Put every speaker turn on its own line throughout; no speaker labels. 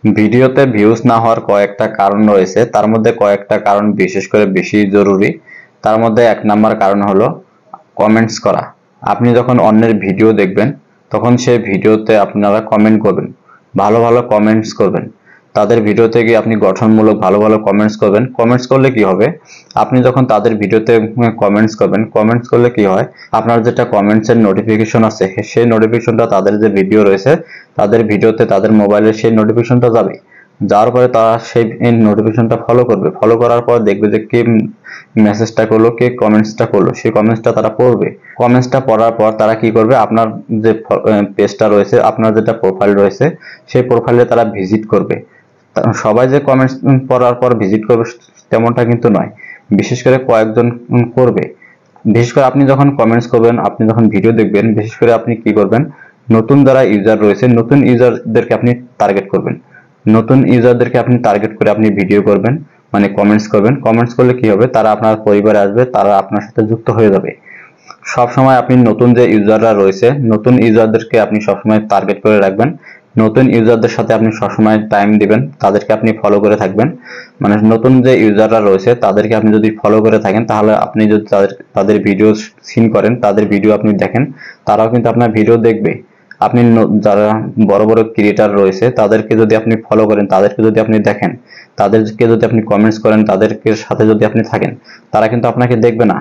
ভিডিওতে ভিউজ না হওয়ার কয়েকটা কারণ রয়েছে, তার মধ্যে কয়েকটা কারণ বিশেষ করে বেশি জরুরি। তার মধ্যে এক নাম্বার কারণ হলো কমেন্টস করা। আপনি যখন অন্যের ভিডিও দেখবেন তখন সেই ভিডিওতে আপনারা কমেন্ট করবেন, ভালো ভালো কমেন্টস করবেন। তাদের ভিডিওতে গিয়ে আপনি গঠনমূলক ভালো ভালো কমেন্টস করবেন। কমেন্টস করলে কি হবে, আপনি যখন তাদের ভিডিওতে কমেন্টস করবেন, কমেন্টস করলে কি হয়, আপনার যেটা কমেন্টসের নোটিফিকেশন আছে সেই নোটিফিকেশনটা তাদের যে ভিডিও রয়েছে তাদের ভিডিওতে তাদের মোবাইলে সেই নোটিফিকেশনটা যাবে। যাওয়ার পরে তারা সেই নোটিফিকেশনটা ফলো করবে, ফলো করার পর দেখবে যে কে মেসেজটা করলো, কে কমেন্টসটা করলো, সেই কমেন্টসটা তারা পড়বে। কমেন্টসটা পড়ার পর তারা কি করবে, আপনার যে পেজটা রয়েছে, আপনার যেটা প্রোফাইল রয়েছে সেই প্রোফাইলে তারা ভিজিট করবে। সবাই যে কমেন্টস পড়ার পর ভিজিট করবে তেমনটা কিন্তু নয়, বিশেষ করে কয়েকজন করবে। বিশেষ করে আপনি যখন কমেন্টস করবেন, আপনি যখন ভিডিও দেখবেন, বিশেষ করে আপনি কি করবেন, নতুন যারা ইউজার রয়েছে নতুন ইউজারদেরকে আপনি টার্গেট করবেন। নতুন ইউজারদেরকে আপনি টার্গেট করে আপনি ভিডিও করবেন, মানে কমেন্টস করবেন। কমেন্টস করলে কি হবে, তারা আপনার পরিবারে আসবে, তারা আপনার সাথে যুক্ত হয়ে যাবে। সব সময় আপনি নতুন যে ইউজাররা রয়েছে নতুন ইউজারদেরকে আপনি সবসময় টার্গেট করে রাখবেন। নতুন ইউজারদের সাথে আপনি সবসময় টাইম দিবেন, তাদেরকে আপনি ফলো করে থাকবেন। মানে নতুন যে ইউজাররা রয়েছে তাদেরকে আপনি যদি ফলো করে থাকেন, তাহলে আপনি যদি তাদের ভিডিও সিন করেন, তাদের ভিডিও আপনি দেখেন, তারাও কিন্তু আপনার ভিডিও দেখবে। আপনি যারা বড় বড় ক্রিয়েটার রয়েছে তাদেরকে যদি আপনি ফলো করেন, তাদেরকে যদি আপনি দেখেন, তাদেরকে যদি আপনি কমেন্টস করেন, তাদেরকে সাথে যদি আপনি থাকেন, তারা কিন্তু আপনাকে দেখবে না।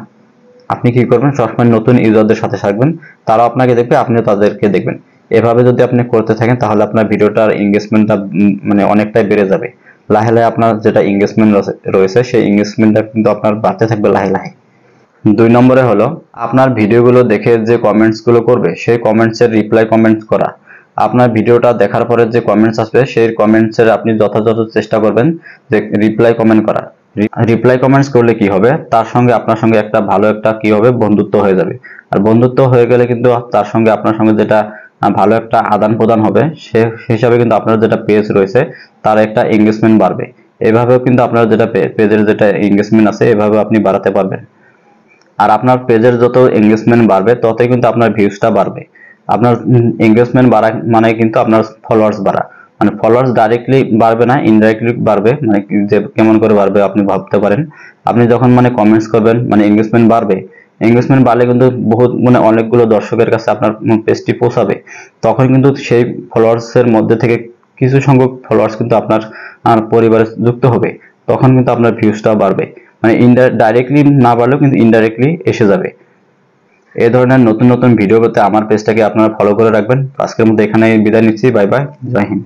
আপনি কি করবেন, সবসময় নতুন ইউজারদের সাথে থাকবেন, তারাও আপনাকে দেখবে, আপনিও তাদেরকে দেখবেন। এভাবে যদি আপনি করতে থাকেন তাহলে আপনার ভিডিওটার এঙ্গেজমেন্টটা মানে অনেকটাই বেড়ে যাবে। লাহে লাহে আপনার যেটা এঙ্গেজমেন্ট রয়েছে সেই এঙ্গেজমেন্টটা কিন্তু আপনার বাড়তে থাকবে লাহে লাহে। 2 নম্বরে হলো আপনার ভিডিওগুলো দেখে যে কমেন্টস গুলো করবে সেই কমেন্টসের রিপ্লাই কমেন্টস করা। আপনার ভিডিওটা দেখার পরে যে কমেন্টস আসবে সেই কমেন্টসের আপনি যথাযথ চেষ্টা করবেন যে রিপ্লাই কমেন্ট করা। রিপ্লাই কমেন্টস করলে কি হবে, তার সঙ্গে আপনার সঙ্গে একটা ভালো একটা কি হবে, বন্ধুত্ব হয়ে যাবে। আর বন্ধুত্ব হয়ে গেলে কিন্তু তার সঙ্গে আপনার সঙ্গে যেটা ভালো একটা আদান প্রদান হবে, সে হিসাবে কিন্তু আপনার যেটা পেজ রয়েছে তার একটা এঙ্গেজমেন্ট বাড়বে। এভাবেও কিন্তু আপনার যেটা পেজের যেটা এঙ্গেজমেন্ট আছে এভাবে আপনি বাড়াতে পারবেন। আর আপনার পেজের যত এঙ্গেজমেন্ট বাড়বে ততই কিন্তু আপনার ভিউজটা বাড়বে। আপনার এঙ্গেজমেন্ট বাড়া মানে কিন্তু আপনার ফলোয়ার্স বাড়া, মানে ফলোয়ার্স ডাইরেক্টলি বাড়বে না, ইনডাইরেক্টলি বাড়বে। মানে যে কেমন করে বাড়বে আপনি ভাবতে পারেন, আপনি যখন মানে কমেন্টস করবেন মানে এঙ্গেজমেন্ট বাড়বে, এঙ্গেজমেন্ট বাড়লে কিন্তু বহুত মানে অনেকগুলো দর্শকের কাছে আপনার পেজটি পৌঁছাবে। তখন কিন্তু সেই ফলোয়ার্সের মধ্যে থেকে কিছু সংখ্যক ফলোয়ার্স কিন্তু আপনার পরিবারে যুক্ত হবে, তখন কিন্তু আপনার ভিউজটা বাড়বে। মানে ডাইরেক্টলি না পারলেও কিন্তু ইনডাইরেক্টলি এসে যাবে। এই ধরনের নতুন নতুন ভিডিও পেতে আমার পেজটাকে আপনারা ফলো করে রাখবেন। আজকের মধ্যে এখানে বিদায় নিচ্ছি। বাই বাই, জয় হিন্দ।